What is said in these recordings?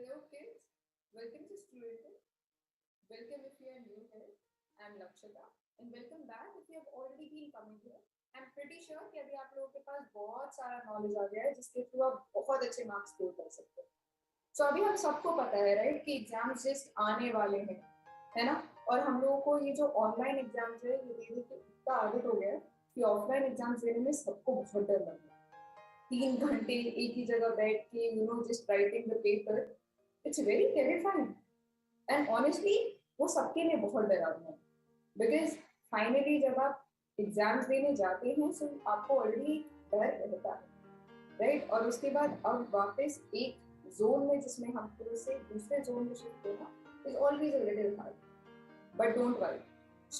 Hello kids, welcome to Studentink. Welcome if you are new here. I'm Lakshita and welcome back if you have already been coming here. I'm pretty sure कि अभी आप लोगों के पास बहुत सारा knowledge आ गया है जिसके थ्रू आप बहुत अच्छे मार्क्स स्कोर कर सकते हो. So अभी हम सबको पता है राइट कि एग्जाम्स जस्ट आने वाले हैं, है ना? और हम लोगों को ये जो ऑनलाइन एग्जाम्स है ये देने की इतना आदत हो गया है कि ऑफलाइन एग्जाम्स देने में सबको बहुत डर लगता है. 3 घंटे एक ही जगह बैठ के just writing the paper, it's very terrifying and honestly वो सबके लिए बहुत डरावना है. बिकॉज फाइनली जब आप एग्जाम्स देने जाते हैं तो आपको ऑलरेडी डर रहता है राइट. और उसके बाद अब वापस एक जोन में जिसमें हम पूरे से दूसरे जोन में शिफ्ट होना is always a little hard. But don't worry,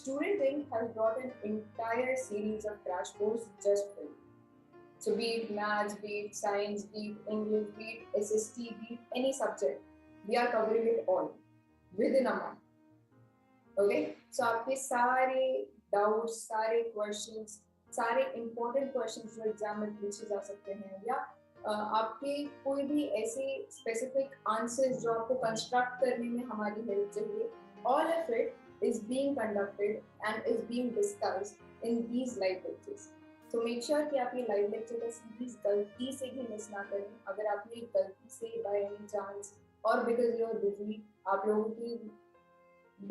Studentink has brought an entire series of crash courses just for you. So be it maths, be it science, be it English, be it SST, be it any subject, we are covering it all within a month. Okay? So आपके सारे doubts, सारे questions, सारे important questions जो exam में पूछे जा सकते हैं या आपके कोई भी ऐसे specific answers जो आपको construct करने में हमारी help चाहिए, all of it is being conducted and is being discussed in these live lectures. So make sure कि आप ये लाइव लेक्चर का सीरीज गलती से भी मिस ना करें. अगर आपने गलती से by any chance और because you are busy, आप लोगों की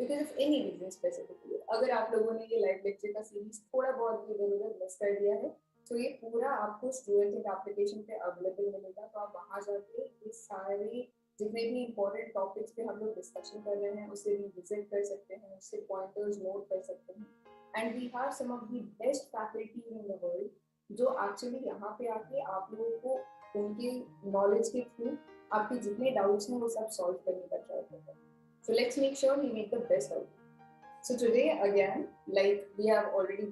because of any reason specifically, अगर आप लोगों ने ये लाइव लेक्चर का सीरीज थोड़ा बहुत भी इधर उधर मिस कर दिया है तो ये पूरा आपको स्टूडेंटिंक एप्लीकेशन पे अवेलेबल मिलेगा. तो आप वहाँ जाके ये सारे जितने भी इम्पोर्टेंट टॉपिक्स पे हम लोग डिस्कशन कर रहे हैं उसे रिविजिट कर सकते हैं, उससे पॉइंटर्स नोट कर सकते हैं. And we have some of the best faculty in the world जो एक्चुअली यहाँ पे आके आप लोगों को उनके नॉलेज के थ्रू आपके जितने डाउट्स हैं वो सब सॉल्व करने का ट्राई करते हैं. So let's make sure we make the best out. So today again, like we have already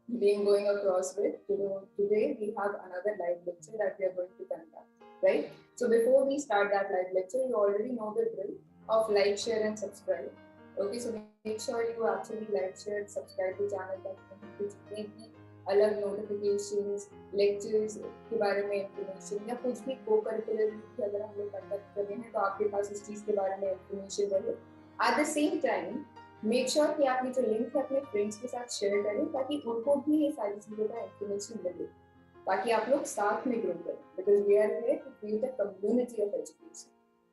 been going across with, today we have another live lecture that we are going to conduct, right? So before we start that live lecture, you already know the drill of like, share and subscribe. Okay, so make sure you actually like, share, subscribe the channel ताकि जितने भी अलग notifications, lectures के बारे में information या कुछ भी co-curricular की अगर हम लोग conduct कर रहे हैं तो आपके पास इस चीज़ के बारे में information रहे. At the same time, make sure कि आप ये जो link है अपने friends के साथ share करें ताकि उनको भी ये सारी चीज़ों का information मिले ताकि आप लोग साथ में grow करें. Because we are here to create a community of education,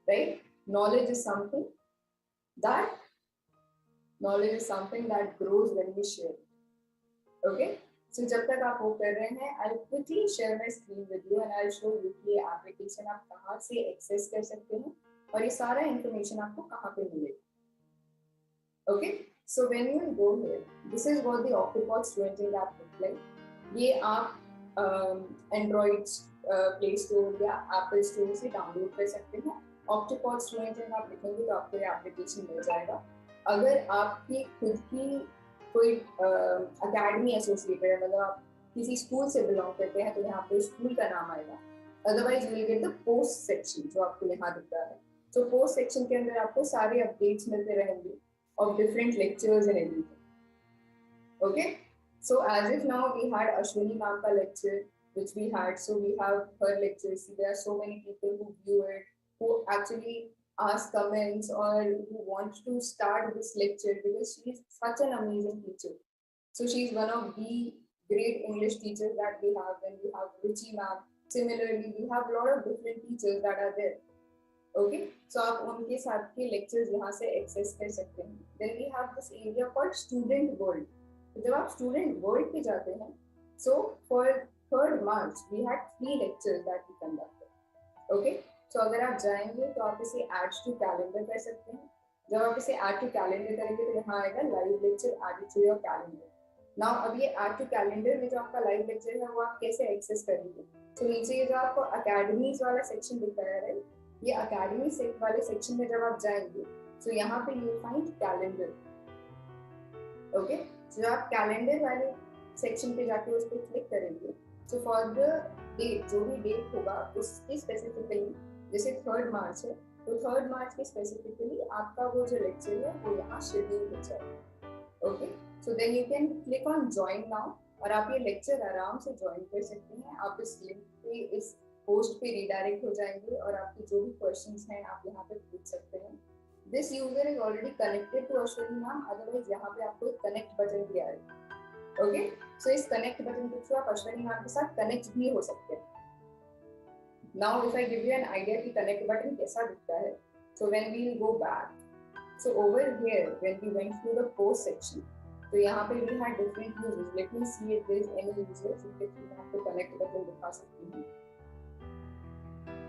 right? Knowledge is something that grows when we share it. Okay? So जब तक आप वो कर रहे हैं, I'll quickly share my screen with you and I'll show you कि application आप कहाँ से access कर सकते हैं और ये सारा information आपको कहाँ पे मिलेगा. Okay? So when you go here, this is what the Octopod Studentink app looks like. ये आप Android Play Store या Apple Store से डाउनलोड कर सकते हैं. Octopod Studentink आप लिखेंगे तो आपको ये एप्लीकेशन मिल जाएगा. अगर आपकी खुद की कोई अकेडमी एसोसिएटेड है, मतलब आप किसी स्कूल से बिलोंग करते हैं तो यहाँ पे स्कूल का नाम आएगा. Otherwise you will get the post section जो आपको यहाँ दिख रहा है. तो पोस्ट सेक्शन के अंदर आपको सारे अपडेट्स मिलते रहेंगे of different lectures and everything. Okay, so as if now we had Ashwini ma'am का lecture which we had, so we have her lectures. See, there are so many people who view it, who actually ask comments or who want to start this lecture because she is such an amazing teacher. So she is one of the great English teachers that we have. Then we have Ruchi ma'am. Similarly, we have a lot of different teachers that are there. Okay, so आप उनके साथ के lectures यहाँ से access कर सकते हैं. Then we have this area called Student World. तो जब आप Student World पे जाते हैं, so for 3rd March we had 3 lectures that we conducted. Okay, so अगर आप जाएंगे तो आप इसे add to calendar कर सकते हैं. जब आप इसे add to calendar करेंगे तो यहाँ आएगा live lecture added to your calendar. Now अब ये add to calendar में जो आपका live lecture है वो आप कैसे access करेंगे? तो नीचे ये जो आपको academies वाला section दिख रहा है, ये academy वाले section में जब आप जाएंगे तो यहाँ पे you find calendar. Okay, so जब आप calendar वाले section पे जाके उस पर click करेंगे तो फॉर द डेट जो भी डेट होगा उसकी स्पेसिफिकली जैसे 3rd मार्च है तो 3rd मार्च के स्पेसिफिकली आपका वो जो लेक्चर है वो यहाँ शेड्यूल हो जाएगा. Okay, so then you can click on join now और आप ये लेक्चर आराम से ज्वाइन कर सकते हैं. आप इस लिंक पे इस पोस्ट पे रिडायरेक्ट हो जाएंगे और आपके जो भी क्वेश्चंस हैं आप यहाँ पे पूछ सकते हैं. This user is already connected to Ashwini ma'am, otherwise यहाँ पे आपको एक कनेक्ट बटन भी आएगा. ओके, सो इस कनेक्ट बटन के थ्रू आप अश्विनी मैम के साथ कनेक्ट भी हो सकते हैं. Now if I give you an idea कि कनेक्ट बटन कैसा दिखता है, so when we will go back, so over here when we went through the post section, तो यहाँ पे we had different users. Let me see if there is any user जिनके through मैं आपको connect button दिखा सकती हूँ.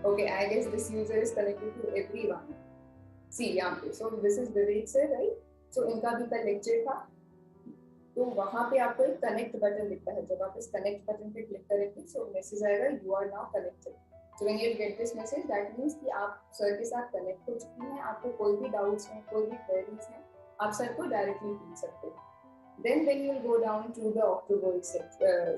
Okay, I guess this user is connected to everyone. See यहाँ पे, so this is Vivek sir, right? So इनका भी कल lecture था, तो वहाँ पे आपको एक कनेक्ट बटन दिखता है. जब आप इस कनेक्ट बटन पे क्लिक करेंगे, so मैसेज आएगा you are now connected. So when you get this message, that means कि आप सर के साथ कनेक्ट हो चुकी हैं. आपको कोई भी डाउट्स हैं, कोई भी क्वेरीज हैं, आप सर को डायरेक्टली पूछ सकते हैं. Then when you will go down to the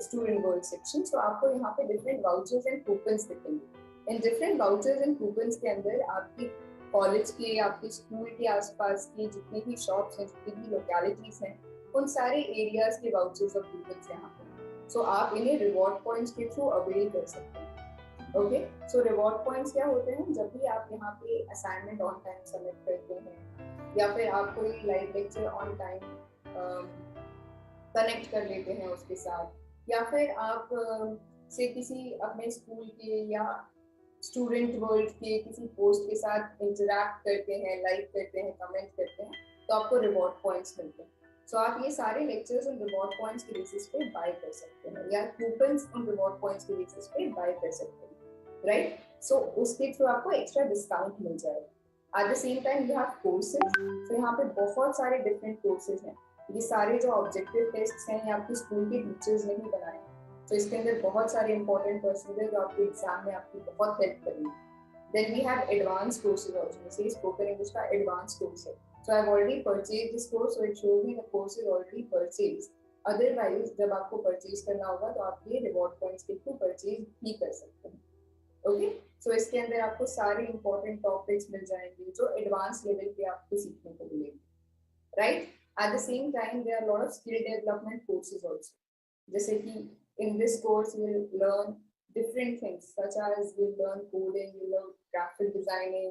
student world section, so आपको यहाँ पे different vouchers and coupons दिखेंगे. इन different vouchers and coupons के अंदर आपकी कॉलेज के, आपके स्कूल के आसपास की जितनी भी शॉप्स हैं, जितनी भी लोकेलिटीज हैं, उन सारे एरियाज के वाउचर्स और कूपन्स यहाँ पे. सो आप इन्हें रिवॉर्ड पॉइंट्स के थ्रू अवेल कर सकते हैं. ओके, सो रिवॉर्ड पॉइंट्स क्या होते हैं? जब भी आप यहाँ पे असाइनमेंट ऑन टाइम सबमिट करते हैं या फिर आप कोई live lecture on time connect कर लेते हैं उसके साथ, या फिर आप से किसी अपने स्कूल के या स्टूडेंट वर्ल्ड के किसी पोस्ट के साथ इंटरैक्ट करते हैं, लाइक करते हैं, कमेंट करते हैं, तो आपको रिवॉर्ड पॉइंट्स मिलते हैं. सो आप ये सारे लेक्चर्स उन रिवॉर्ड पॉइंट्स के बेसिस पे बाय कर सकते हैं, या कूपन्स उन रिवॉर्ड पॉइंट्स के बेसिस पे बाय कर सकते हैं, राइट? सो उसके थ्रू आपको एक्स्ट्रा डिस्काउंट मिल जाएगा. Eight the same time you have courses. तो यहाँ पे बहुत सारे डिफरेंट कोर्सेज हैं. ये सारे जो ऑब्जेक्टिव टेस्ट हैं, ये आपके स्कूल के टीचर्स ने ही बनाए हैं. तो इसके अंदर बहुत सारे इंपॉर्टेंट क्वेश्चन है जो आपके एग्जाम में आपकी बहुत हेल्प करेंगे. Then we have advance courses also. जैसे स्पोकन इंग्लिश का एडवांस कोर्स है. So I've already purchased this course, so it shows me the course is already purchased. Otherwise, जब आपको परचेज करना होगा तो आप ये रिवॉर्ड पॉइंट्स के थ्रू परचेज भी कर सकते हैं. ओके, सो इसके अंदर आपको सारे इंपॉर्टेंट टॉपिक्स मिल जाएंगे जो एडवांस लेवल पे आपको सीखने को मिलेंगे, right? At the same time there are lot of skill development courses also. जैसे कि in this course you will learn different things such as you learn coding, you learn graphic designing,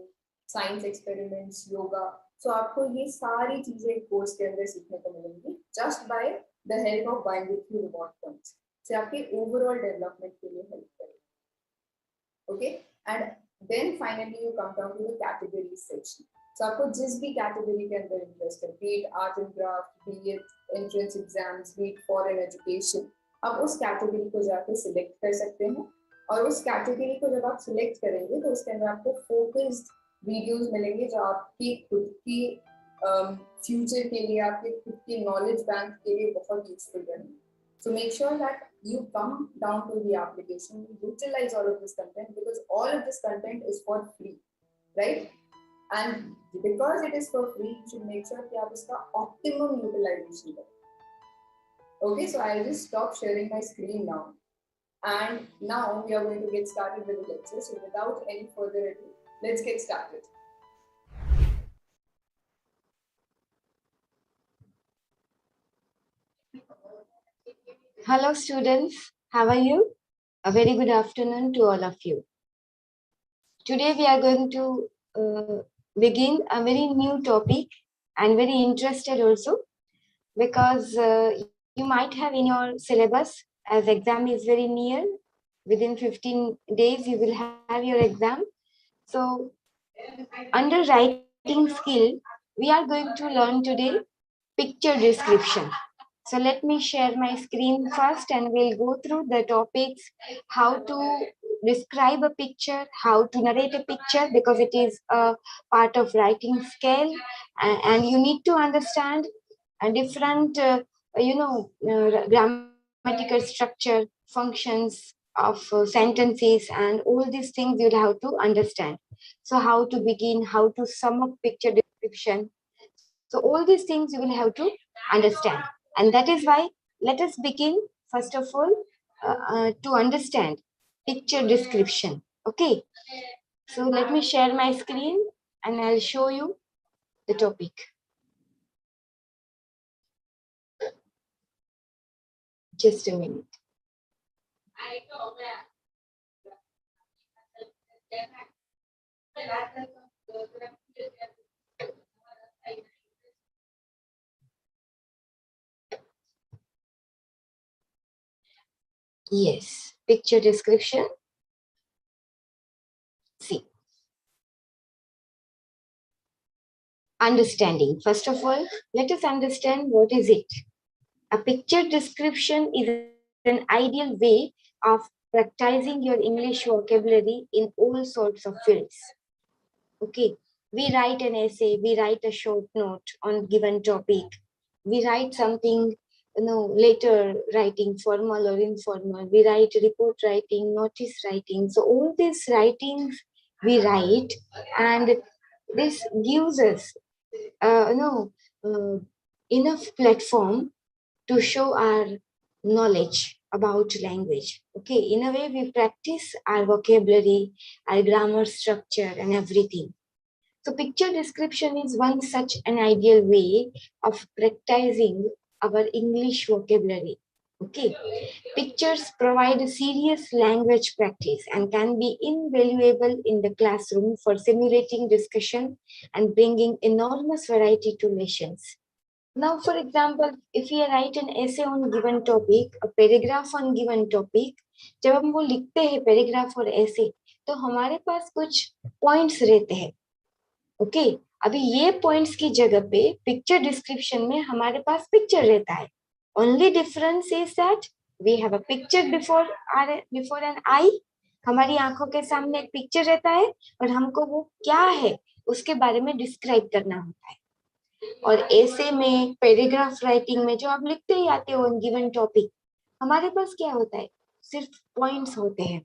science experiments, yoga. So आपको ये सारी चीजें course के अंदर सीखने को मिलेंगी just by the help of buying with you reward points. So आपके overall development के लिए help करेगा. Okay, and then finally you come down to the category section. So आपको जिस भी कैटेगरी के अंदर इंटरेस्ट है, be it art and craft, be it entrance exams, be it foreign education, आप उस कैटेगरी को जाके सिलेक्ट कर सकते हैं. और उस कैटेगरी को जब आप सिलेक्ट करेंगे तो उसके अंदर आपको फोकस्ड वीडियोस मिलेंगे जो आपकी खुद की फ्यूचर के लिए, आपके खुद के नॉलेज बैंक के लिए बहुत यूजफुल रहेंगे. So make sure that you come down to the application, utilize all of this content because all of this content is for free, right? And because it is for free, you should make sure कि आप इसका optimum utilization करें. Okay, so I'll just stop sharing my screen now. And now we are going to get started with the lecture. So without any further ado, let's get started. Hello students, how are you? A very good afternoon to all of you. Today we are going to begin a very new topic and very interested also because you might have in your syllabus, as exam is very near, within 15 days you will have your exam. So under writing skill, we are going to learn today picture description. So let me share my screen first and we'll go through the topics, how to describe a picture, how to narrate a picture because it is a part of writing skill and you need to understand a different, grammatical structure, functions of sentences and all these things you'll have to understand. So how to begin, how to sum up picture description. So all these things you will have to understand. And that is why let us begin first of all to understand picture description. Okay. So let me share my screen and I'll show you the topic. Just a minute. Yes, picture description. See, understanding. First of all, let us understand what is it. A picture description is an ideal way of practicing your English vocabulary in all sorts of fields. Okay, we write an essay, we write a short note on given topic, we write something, later writing, formal or informal, we write report writing, notice writing. So all these writings we write, and this gives us, enough platform to show our knowledge about language. Okay, in a way, we practice our vocabulary, our grammar structure, and everything. So, picture description is one such an ideal way of practicing our English vocabulary. Okay, pictures provide a serious language practice and can be invaluable in the classroom for simulating discussion and bringing enormous variety to lessons. Now, for example, if we write an essay on given topic, a paragraph on given topic, जब हम वो लिखते हैं paragraph और ऐसे, तो हमारे पास कुछ पॉइंट्स रहते हैं. ओके, अभी ये पॉइंट्स की जगह पे पिक्चर डिस्क्रिप्शन में हमारे पास पिक्चर रहता है. Only difference is that we have a picture before an eye. हमारी आंखों के सामने एक पिक्चर रहता है और हमको वो क्या है उसके बारे में डिस्क्राइब करना होता है. और ऐसे में पैराग्राफ राइटिंग में जो आप लिखते ही आते हो ऑन गिवन टॉपिक, हमारे पास क्या होता है, सिर्फ पॉइंट्स होते हैं.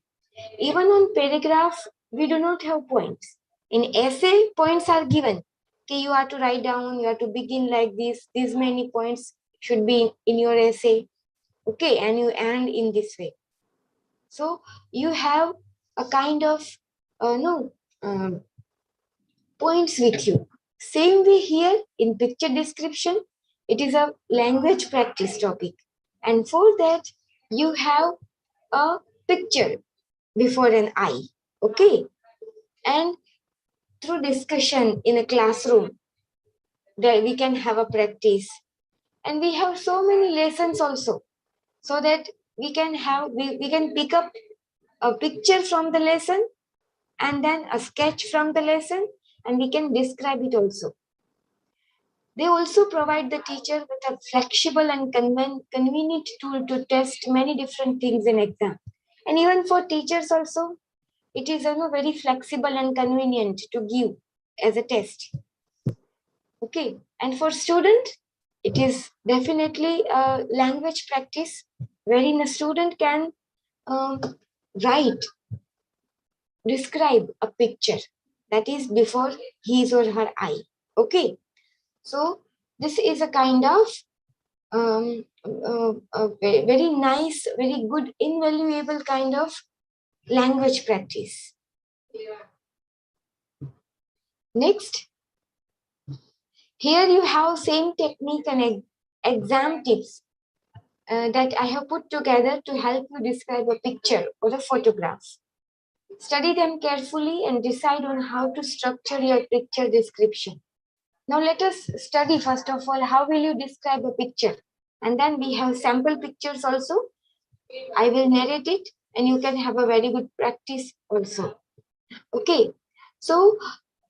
Even on paragraph we do not have points. इन ऐसे पॉइंट्स आर गिवन कि you have to write down, you have to begin like this, these many points should be in your essay. Okay, and you end in this way. So you have a kind of points with you. Same way here in picture description, it is a language practice topic. And for that, you have a picture before an eye. Okay. And through discussion in a classroom, that we can have a practice. And we have so many lessons also, so that we can pick up a picture from the lesson and then a sketch from the lesson, and we can describe it also. They also provide the teacher with a flexible and convenient tool to test many different things in exam. And even for teachers also, it is very flexible and convenient to give as a test. Okay, and for student, it is definitely a language practice wherein a student can write, describe a picture that is before his or her eye. Okay, so this is a kind of a very nice, very good, invaluable kind of language practice. Next, here you have same technique and exam tips that I have put together to help you describe a picture or a photograph. Study them carefully and decide on how to structure your picture description. Now let us study first of all, how will you describe a picture? And then we have sample pictures also. I will narrate it and you can have a very good practice also. Okay, so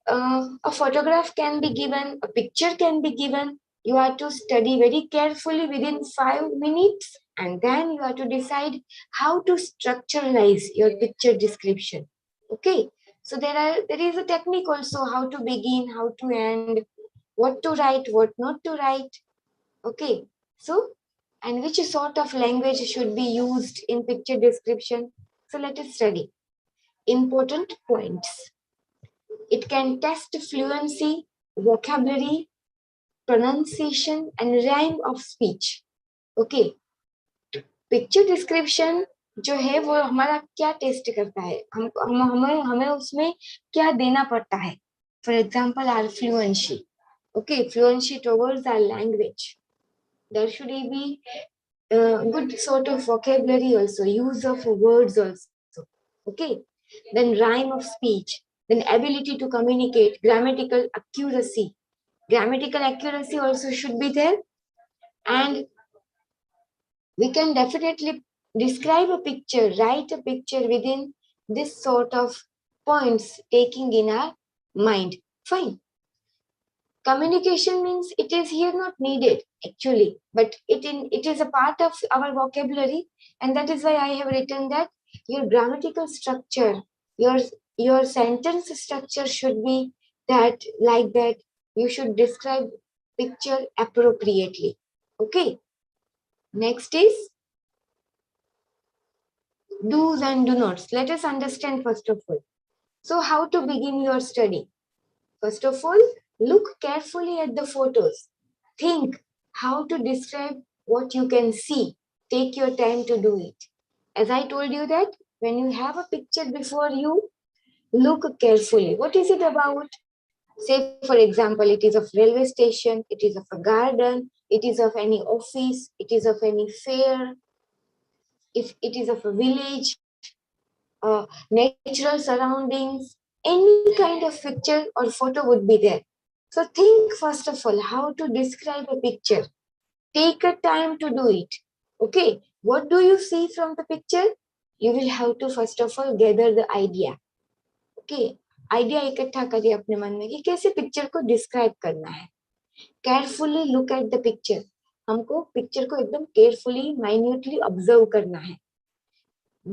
a photograph can be given, a picture can be given. You have to study very carefully within 5 minutes, and then you have to decide how to structuralize your picture description. Okay, so there is a technique also, how to begin, how to end, what to write, what not to write. Okay, so and which sort of language should be used in picture description. So let us study. Important points. It can test fluency, vocabulary, pronunciation, and rhyme of speech. Okay. Picture description जो है वो हमारा क्या test करता है, हमें उसमें क्या देना पड़ता है. For example, our fluency. Okay, fluency towards our language. There should be good sort of vocabulary also, use of words also. Okay. then rhyme of speech, then ability to communicate, grammatical accuracy. Grammatical accuracy also should be there. And we can definitely describe a picture, write a picture within this sort of points taking in our mind. Fine. Communication means it is here not needed actually, but it is a part of our vocabulary, and that is why I have written that your grammatical structure, your your sentence structure should be that like that. You should describe picture appropriately. Okay. Next is do's and do nots. Let us understand first of all. So how to begin your study? First of all, look carefully at the photos. Think how to describe what you can see. Take your time to do it. As I told you that when you have a picture before you, look carefully. What is it about? Say, for example, it is of railway station, it is of a garden, it is of any office, it is of any fair, if it is of a village, natural surroundings, any kind of picture or photo would be there. So think first of all how to describe a picture. Take a time to do it. Okay, what do you see from the picture? You will have to first of all gather the idea. Okay, idea इकट्ठा करिए अपने मन में कि कैसे picture को describe करना है. Carefully look at the picture. हमको पिक्चर को एकदम केयरफुली माइन्यूटली ऑब्जर्व करना है.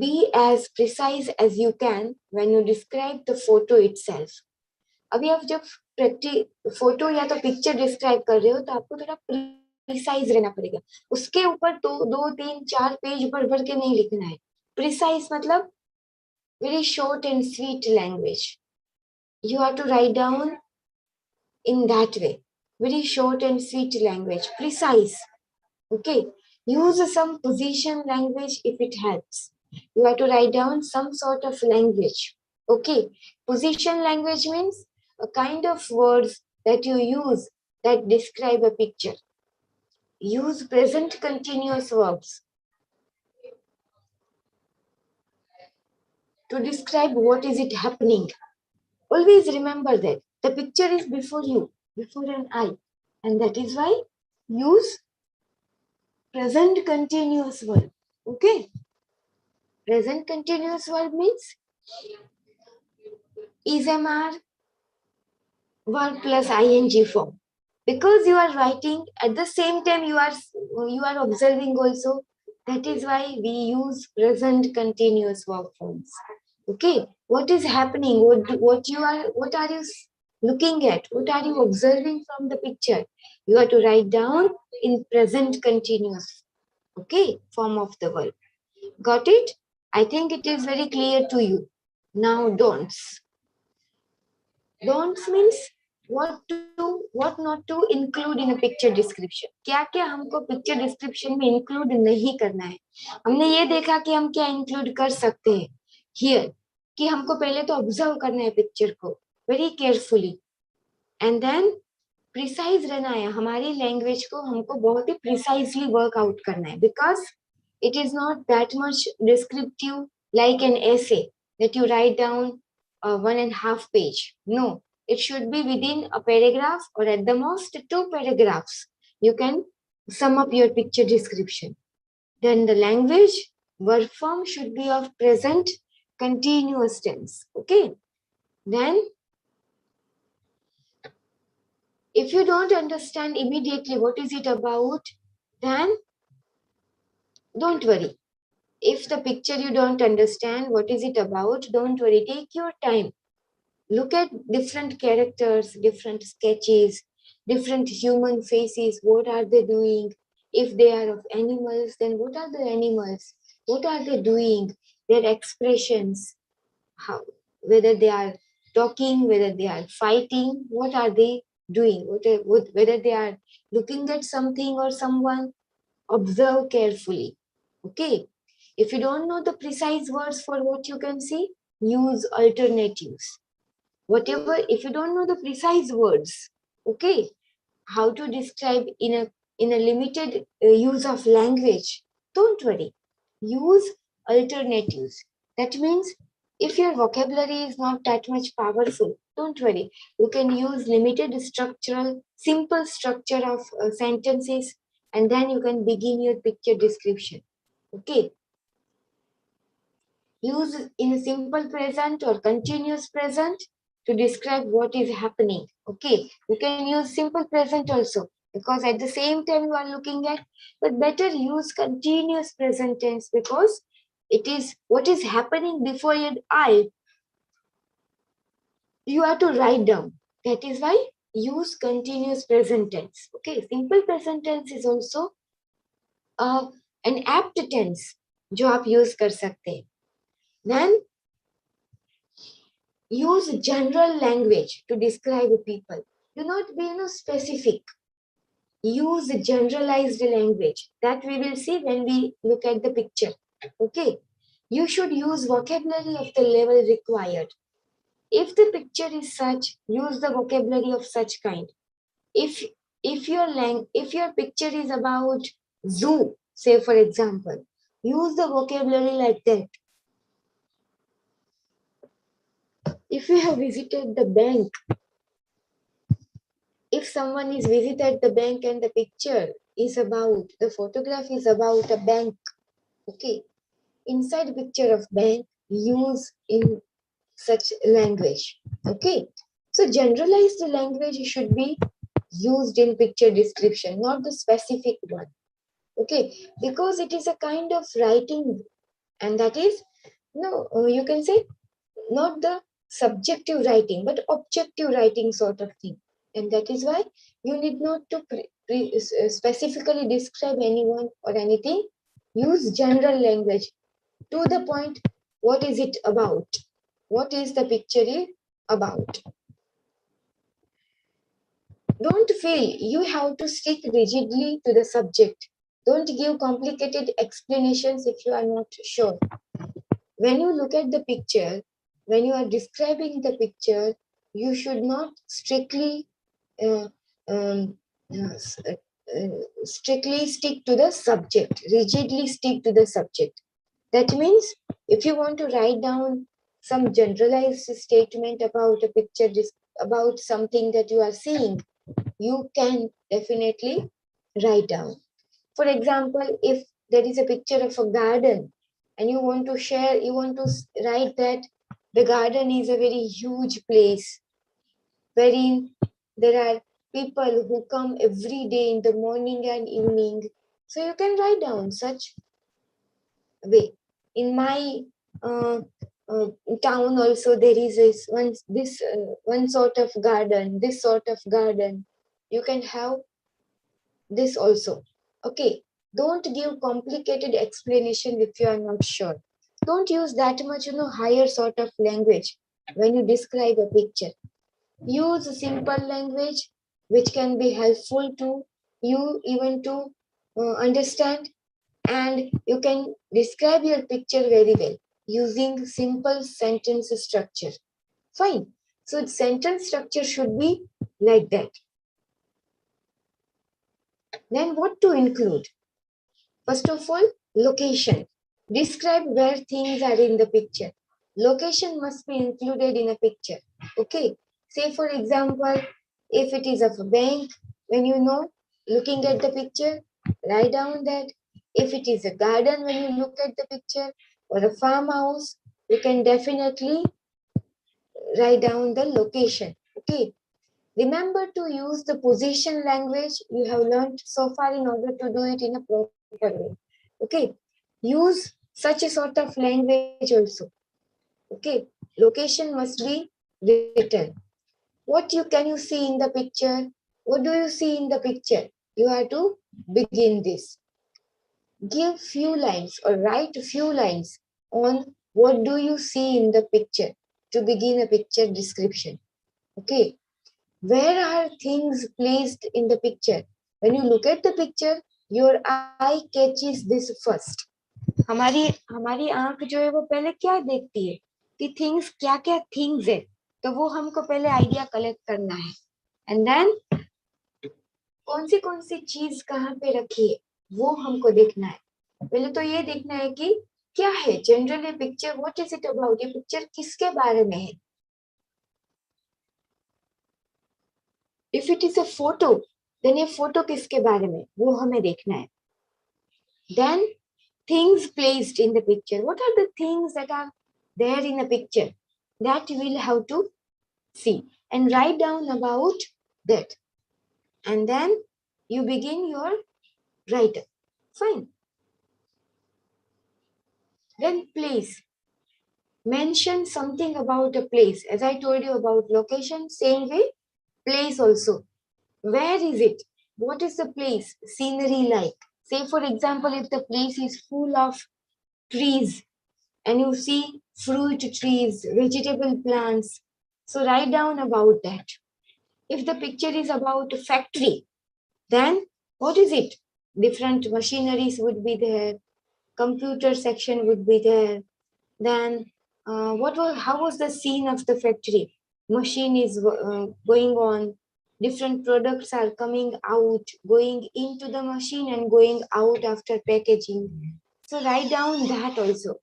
Be as precise as you can when you describe the photo itself. अभी आप जब फोटो या तो पिक्चर डिस्क्राइब कर रहे हो तो आपको थोड़ा प्रिसाइज रहना पड़ेगा. उसके ऊपर तो 2, 3, 4 पेज भर भर के नहीं लिखना है. प्रिसाइज मतलब very short and sweet language. You have to write down in that way. Very short and sweet language. Precise. Okay. Use some position language if it helps. You have to write down some sort of language. Okay. Position language means a kind of words that you use that describe a picture. Use present continuous verbs to describe what is it happening. Always remember that the picture is before you, before an eye, and that is why use present continuous verb. Okay. Present continuous verb means is MR verb plus ing form. Because you are writing at the same time you are observing also. That is why we use present continuous verb forms. Okay, what is happening? What are you looking at? What are you observing from the picture? You have to write down in present continuous, okay, form of the verb. Got it? I think it is very clear to you. Now don'ts. Don'ts means what not to include in a picture description. क्या क्या हमको picture description में include नहीं करना है. हमने ये देखा कि हम क्या include कर सकते हैं. Here कि हमको पहले तो observe करना है picture को very carefully, and then precise रहना है. हमारी language को हमको बहुत ही precisely work out करना है, because it is not that much descriptive like an essay that you write down 1.5 page. No, it should be within a paragraph or at the most 2 paragraphs. You can sum up your picture description. Then the language verb form should be of present continuous tense. Okay. Then if you don't understand immediately what is it about, then don't worry. If the picture you don't understand what is it about, don't worry. Take your time. Look at different characters, different sketches, different human faces. What are they doing? If they are of animals, then what are the animals? What are they doing? Their expressions, how, whether they are talking, whether they are fighting, what are they doing? Whether they are looking at something or someone, observe carefully. Okay. If you don't know the precise words for what you can see, use alternatives. Whatever, if you don't know the precise words, okay, how to describe in a limited use of language, don't worry. Use alternatives. That means If your vocabulary is not that much powerful, don't worry. You can use limited structural, simple structure of sentences, and then you can begin your picture description. Okay. Use in simple present or continuous present to describe what is happening. Okay. You can use simple present also because at the same time you are looking at, but better use continuous present tense because it is what is happening before your eye. You have to write down. That is why use continuous present tense. Okay, simple present tense is also an apt tense जो आप use कर सकते हैं. Then use general language to describe people. Do not be specific. Use generalized language that we will see when we look at the picture. Okay, you should use vocabulary of the level required. If the picture is such, use the vocabulary of such kind. If your picture is about zoo, say for example, use the vocabulary like that. If you have visited the bank, if someone is visited the bank and the picture is about, the photograph is about a bank, okay, inside picture of bank, use in such language. Okay, so generalized language should be used in picture description, not the specific one. Okay, because it is a kind of writing, and that is you can say not the subjective writing but objective writing sort of thing, and that is why you need not to specifically describe anyone or anything. Use general language to the point. What is it about? What is the picture about? Don't feel you have to stick rigidly to the subject. Don't give complicated explanations if you are not sure. When you look at the picture, when you are describing the picture, you should not strictly uh, um, strictly stick to the subject, rigidly stick to the subject. That means if you want to write down some generalized statement about a picture, about something that you are seeing, you can definitely write down. For example, if there is a picture of a garden and you want to share, you want to write that the garden is a very huge place wherein there are people who come every day in the morning and evening. So you can write down such way. In my uh, uh, town also there is one sort of garden, this sort of garden. You can have this also. Okay, don't give complicated explanation if you are not sure. Don't use that much higher sort of language when you describe a picture. Use simple language which can be helpful to you even to understand, and you can describe your picture very well using simple sentence structure. Fine. So sentence structure should be like that. Then what to include? First of all, location. Describe where things are in the picture. Location must be included in a picture. Okay. Say for example, if it is of a bank, when looking at the picture, write down that. If it is a garden, when you look at the picture, or a farmhouse, you can definitely write down the location. Okay. Remember to use the position language you have learned so far in order to do it in a proper way. Okay. Use such a sort of language also. Okay. Location must be written. What can you see in the picture? What do you see in the picture? You have to begin this. Give few lines or write few lines on what do you see in the picture to begin a picture description. Okay. Where are things placed in the picture? When you look at the picture, your eye catches this first. हमारी हमारी आंख जो है वो पहले क्या देखती है कि थिंग्स क्या क्या थिंग्स है, तो वो हमको पहले आइडिया कलेक्ट करना है, एंड देन कौन सी चीज कहाँ पे रखी है वो हमको देखना है. पहले तो ये देखना है कि क्या है generally picture, what is it about, ये पिक्चर किसके बारे में है. If it is a photo, then ये फोटो किसके बारे में, वो हमें देखना है. Then things placed in the picture, what are the things that are there in a picture, that you will have to see and write down about that, and then you begin your writer. Fine. Then place, mention something about a place. As I told you about location, same way place also. Where is it, what is the place, scenery like. Say for example, if the place is full of trees and you see fruit trees, vegetable plants, so write down about that. If the picture is about a factory, then what is it, different machineries would be there, computer section would be there. Then how was the scene of the factory, machine is going on, different products are coming out, going into the machine and going out after packaging. So write down that also.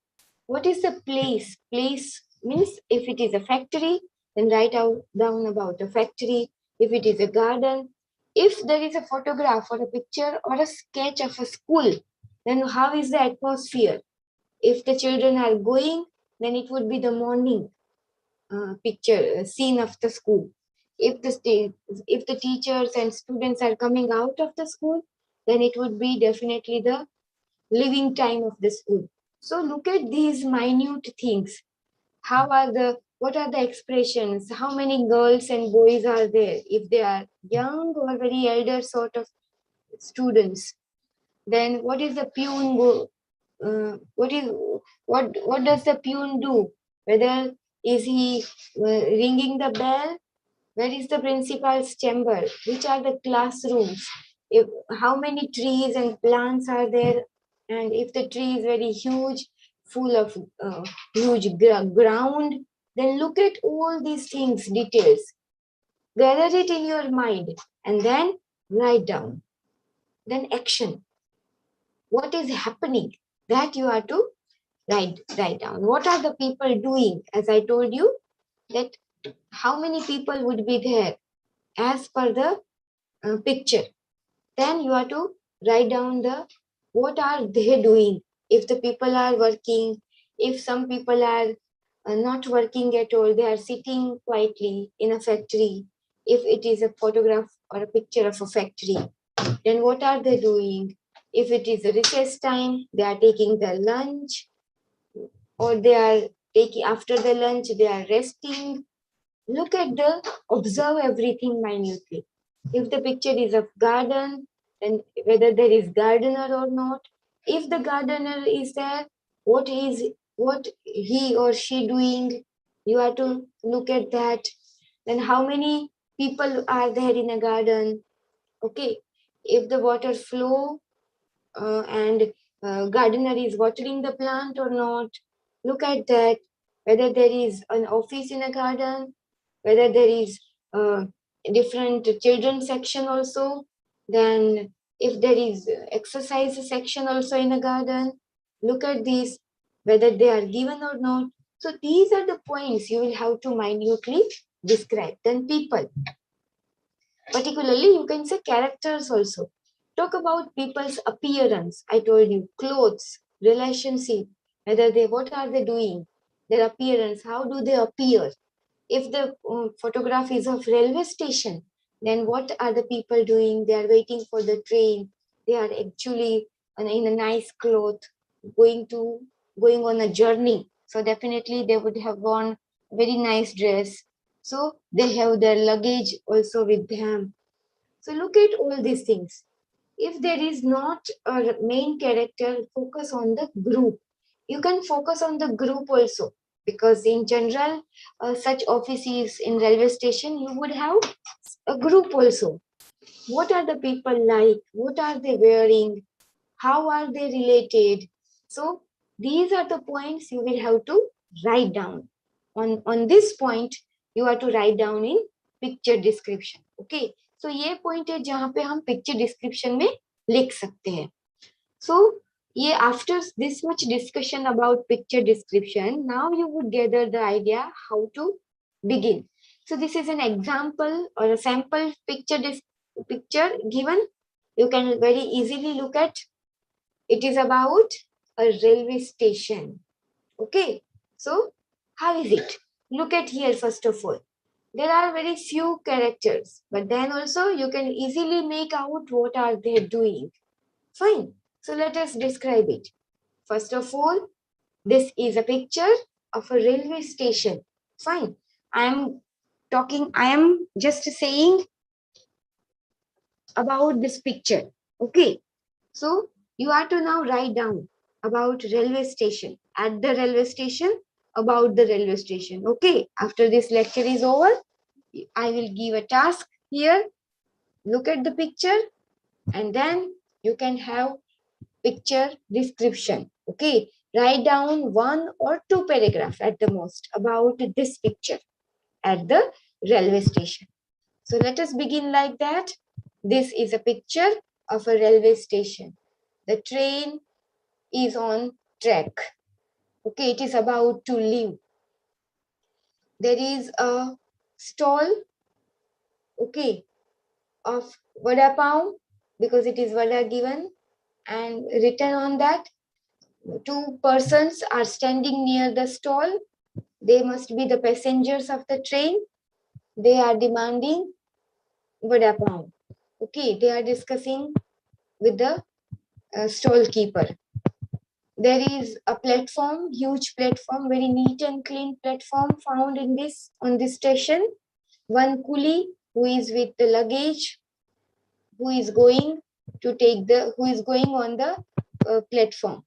What is the place? Place means if it is a factory, then write down about the factory. If it is a garden, if there is a photograph or a picture or a sketch of a school, then how is the atmosphere? If the children are going, then it would be the morning picture, scene of the school. If the teachers and students are coming out of the school, then it would be definitely the living time of the school. So look at these minute things. What are the expressions? How many girls and boys are there? If they are young or very elder sort of students, then what is the peon what does the peon do? Whether is he ringing the bell? Where is the principal's chamber? Which are the classrooms? How many trees and plants are there? And if the tree is very huge, full of huge ground, then look at all these things, details. Gather it in your mind and then write down. Then action. What is happening? That you are to write down. What are the people doing? As I told you, that how many people would be there as per the picture. Then you are to write down what are they doing. If the people are working, if some people are not working at all, they are sitting quietly in a factory. If it is a photograph or a picture of a factory, then what are they doing? If it is a recess time, they are taking their lunch, or they are taking after the lunch, they are resting. Look at observe everything minutely. If the picture is of garden, then whether there is gardener or not. If the gardener is there, what he or she doing? You have to look at that. Then how many people are there in a garden? Okay. If the water flow and gardener is watering the plant or not, look at that. Whether there is an office in a garden, whether there is a different children section also, then if there is exercise section also in a garden, look at these, whether they are given or not. So these are the points you will have to minutely describe. Then people, particularly you can say characters also. Talk about people's appearance. I told you, clothes, relationship, what are they doing, their appearance, how do they appear. If the photograph is of railway station, then what are the people doing? They are waiting for the train. They are actually in a nice cloth, going on a journey. So definitely they would have worn very nice dress. So they have their luggage also with them. So look at all these things. If there is not a main character, focus on the group. You can focus on the group also, because in general, such offices in railway station, you would have a group also. What are the people like? What are they wearing? How are they related? So these are the points you will have to write down. On this point, you have to write down in picture description. Okay. So ये point है जहाँ पे हम picture description में लिख सकते हैं. So Yeah, after this much discussion about picture description, now you would gather the idea how to begin. So this is an example or a sample picture given. You can very easily look at. It is about a railway station. Okay, so how is it? Look at here first of all. There are very few characters, but then also you can easily make out what are they doing. Fine. So let us describe it. First of all, this is a picture of a railway station. Fine. I am just saying about this picture. Okay. So you are to now write down about railway station, at the railway station, about the railway station. Okay. After this lecture is over, I will give a task here. Look at the picture and then you can have picture description. Okay, write down 1 or 2 paragraphs at the most about this picture at the railway station. So let us begin like that. This is a picture of a railway station. The train is on track. Okay, it is about to leave. There is a stall, okay, of vada pav because it is vada given and written on that. 2 persons are standing near the stall. They must be the passengers of the train. They are demanding vada pav. Okay, they are discussing with the stall keeper. There is a platform, huge platform, very neat and clean platform found in this on this station. One coolie who is with the luggage, who is going who is going on the platform.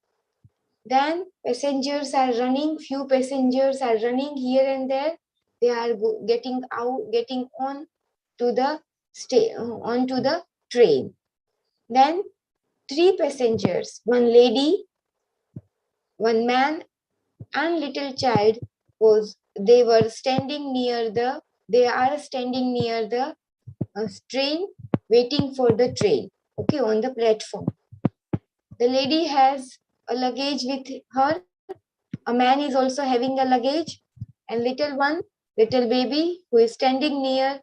Then passengers are running, few passengers are running here and there. They are getting on to the onto the train. Then 3 passengers, one lady, one man, and little child they are standing near the train, waiting for the train. Okay, on the platform. The lady has a luggage with her. A man is also having a luggage, and little baby who is standing near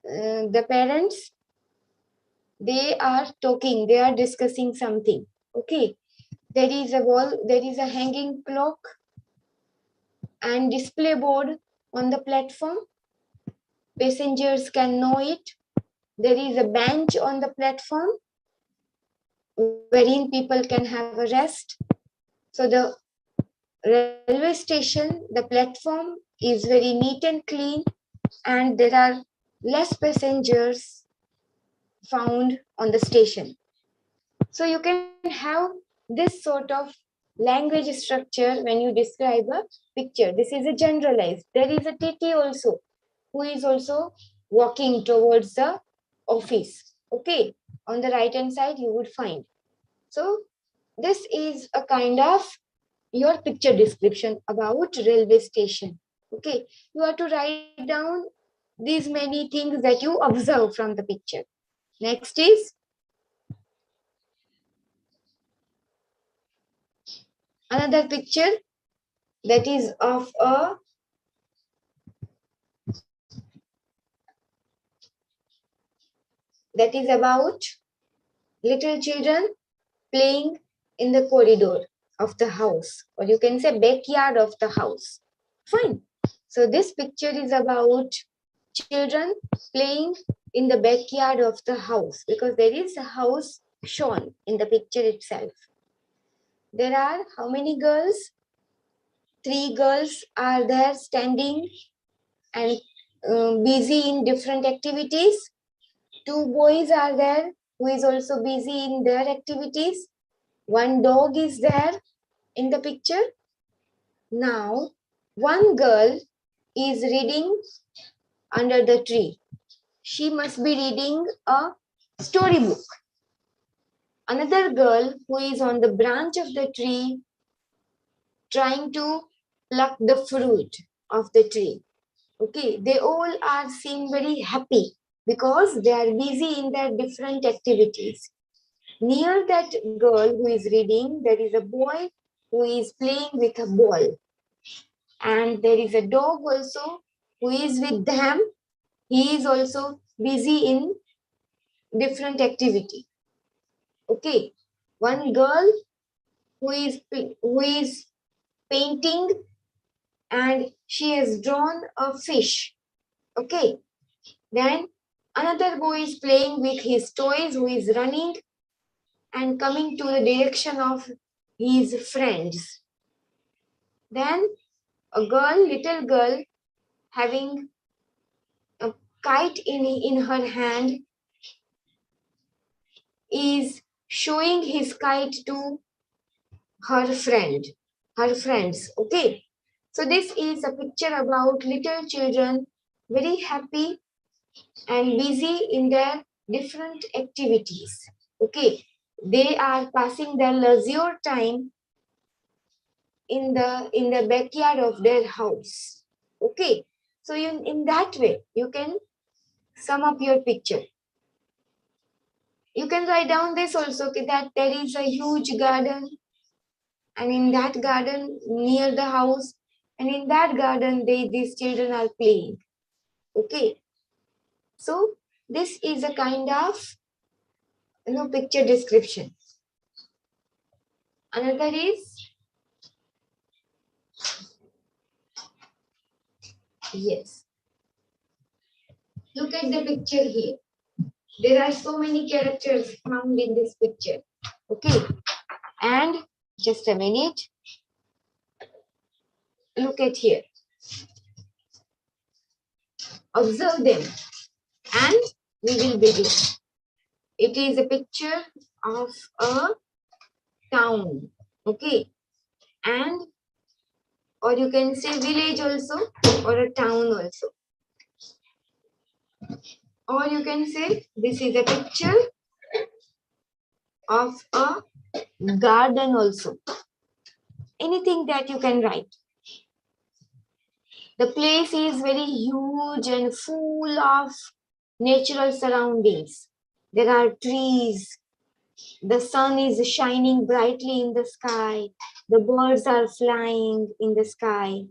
the parents. They are talking, they are discussing something. Okay, there is a wall, there is a hanging clock and display board on the platform. Passengers can know it. There is a bench on the platform wherein people can have a rest. So the railway station, the platform is very neat and clean, and there are less passengers found on the station. So you can have this sort of language structure when you describe a picture. This is a generalized. There is a TT also who is also walking towards the office. Okay, on the right hand side you would find. So this is a kind of your picture description about railway station. Okay, you have to write down these many things that you observe from the picture. Next is another picture that is of a that is about little children playing in the corridor of the house, or you can say backyard of the house. Fine. So this picture is about children playing in the backyard of the house because there is a house shown in the picture itself. There are how many girls? 3 girls are there standing and busy in different activities. 2 boys are there who is also busy in their activities. One dog is there in the picture. Now, one girl is reading under the tree. She must be reading a storybook. Another girl who is on the branch of the tree trying to pluck the fruit of the tree. Okay, they all are seem very happy because they are busy in their different activities. Near that girl who is reading, there is a boy who is playing with a ball. And there is a dog also who is with them. He is also busy in different activity. Okay. One girl who is painting and she has drawn a fish. Okay. Then another boy is playing with his toys who is running and coming to the direction of his friends. Then a little girl, having a kite in her hand, is showing his kite to her friends. Okay. So this is a picture about little children, very happy and busy in their different activities. Okay. They are passing their leisure time in the backyard of their house. Okay. So in that way, you can sum up your picture. You can write down this also, okay, that there is a huge garden, and in that garden near the house, and in that garden these children are playing. Okay. So this is a kind of picture description. Another is, yes, look at the picture here. There are so many characters found in this picture. Okay. And just a minute. Look at here. Observe them and we will begin. It is a picture of a town. Okay. And or you can say village also, or a town also. Or you can say this is a picture of a garden also. Anything that you can write. The place is very huge and full of natural surroundings. There are trees. The sun is shining brightly in the sky. The birds are flying in the sky.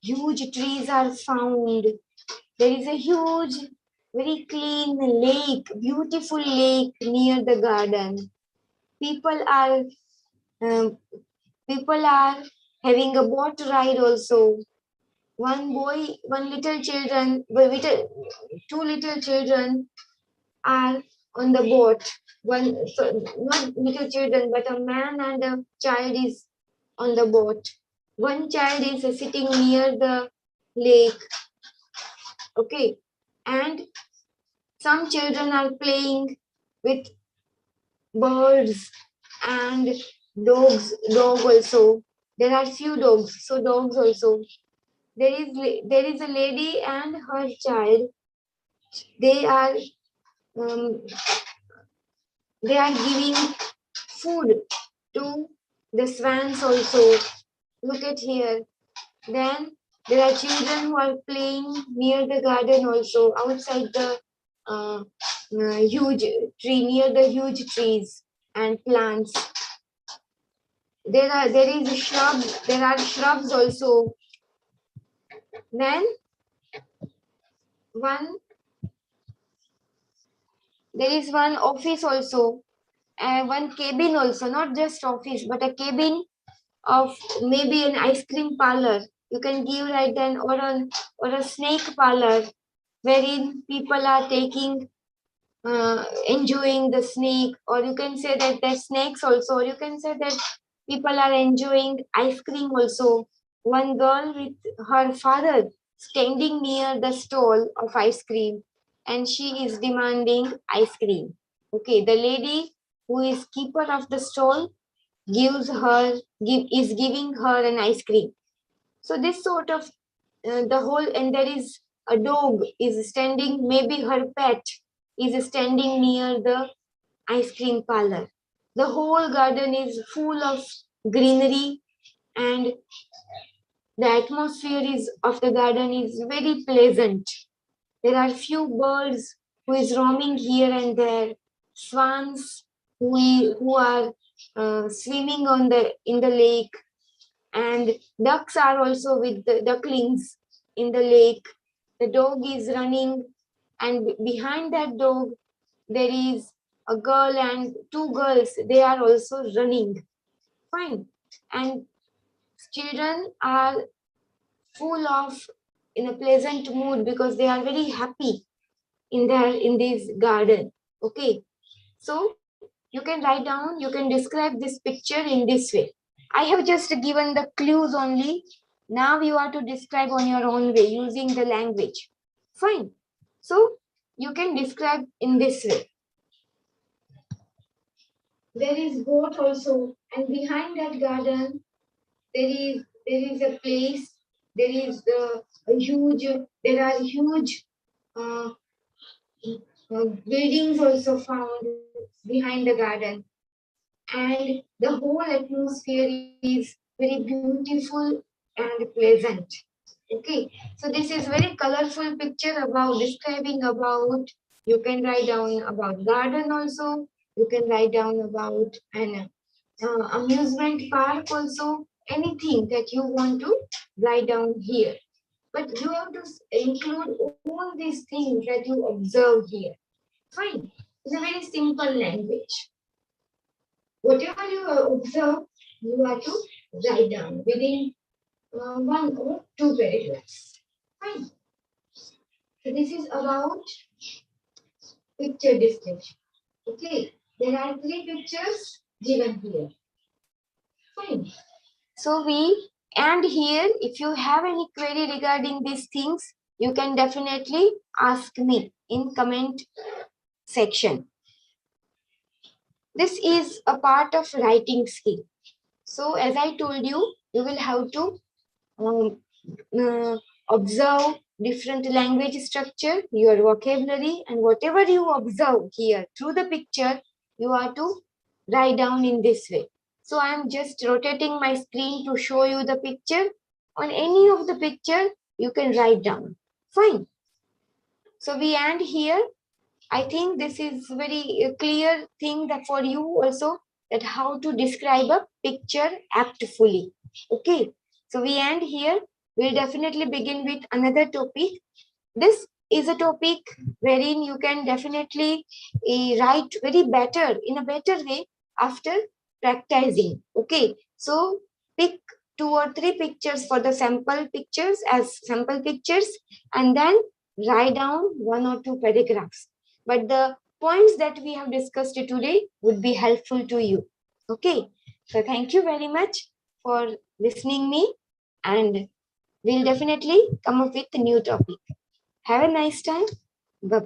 Huge trees are found. There is a huge, very clean lake, beautiful lake near the garden. People are um, people are having a boat ride also. One boy, two little children are on the boat. So not little children, but a man and a child is on the boat. One child is sitting near the lake. Okay. And some children are playing with birds and dog also. There are few dogs, so dogs also. There is a lady and her child. They are um, they are giving food to the swans also. Look at here. Then there are children who are playing near the garden also, outside the huge tree, near the huge trees and plants. There are shrubs also. Then there is one office also, and one cabin also, not just office, but a cabin of maybe an ice cream parlor. You can give right then, or a snake parlor, wherein people are enjoying the snake, or you can say that there's snakes also, or you can say that people are enjoying ice cream also. One girl with her father standing near the stall of ice cream, and she is demanding ice cream. Okay, the lady who is keeper of the stall is giving her an ice cream. So this sort of the whole, and there is a dog is standing, maybe her pet is standing near the ice cream parlor. The whole garden is full of greenery, and the atmosphere of the garden is very pleasant. There are few birds who is roaming here and there. Swans who are swimming in the lake, and ducks are also with the ducklings in the lake. The dog is running, and behind that dog there is a girl and two girls. They are also running. Fine. And children are full of in a pleasant mood because they are very happy in this garden. Okay. So you can write down, you can describe this picture in this way. I have just given the clues only. Now you are to describe on your own way using the language. Fine. So you can describe in this way. There is goat also, and behind that garden there is a place. There is there are huge uh, buildings also found behind the garden, and the whole atmosphere is very beautiful and pleasant. Okay, so this is very colorful picture about describing about. You can write down about garden also. You can write down about an amusement park also. Anything that you want to write down here, but you have to include all these things that you observe here. Fine. It's a very simple language. Whatever you observe, you have to write down within one or two paragraphs. Fine. So this is about picture description. Okay. There are three pictures given here. Fine. So and here, if you have any query regarding these things, you can definitely ask me in comment section. This is a part of writing skill. So as I told you, you will have to observe different language structure, your vocabulary, and whatever you observe here through the picture, you are to write down in this way. So I am just rotating my screen to show you the picture. On any of the picture, you can write down. Fine. So we end here. I think this is very clear thing that for you also, that how to describe a picture aptfully. Okay. So we end here. We'll definitely begin with another topic. This is a topic wherein you can definitely write very better, in a better way after practicing. Okay. So pick 2 or 3 pictures for the sample pictures as sample pictures, and then write down 1 or 2 paragraphs. But the points that we have discussed today would be helpful to you. Okay. So thank you very much for listening me, and we'll definitely come up with a new topic. Have a nice time. Bye-bye.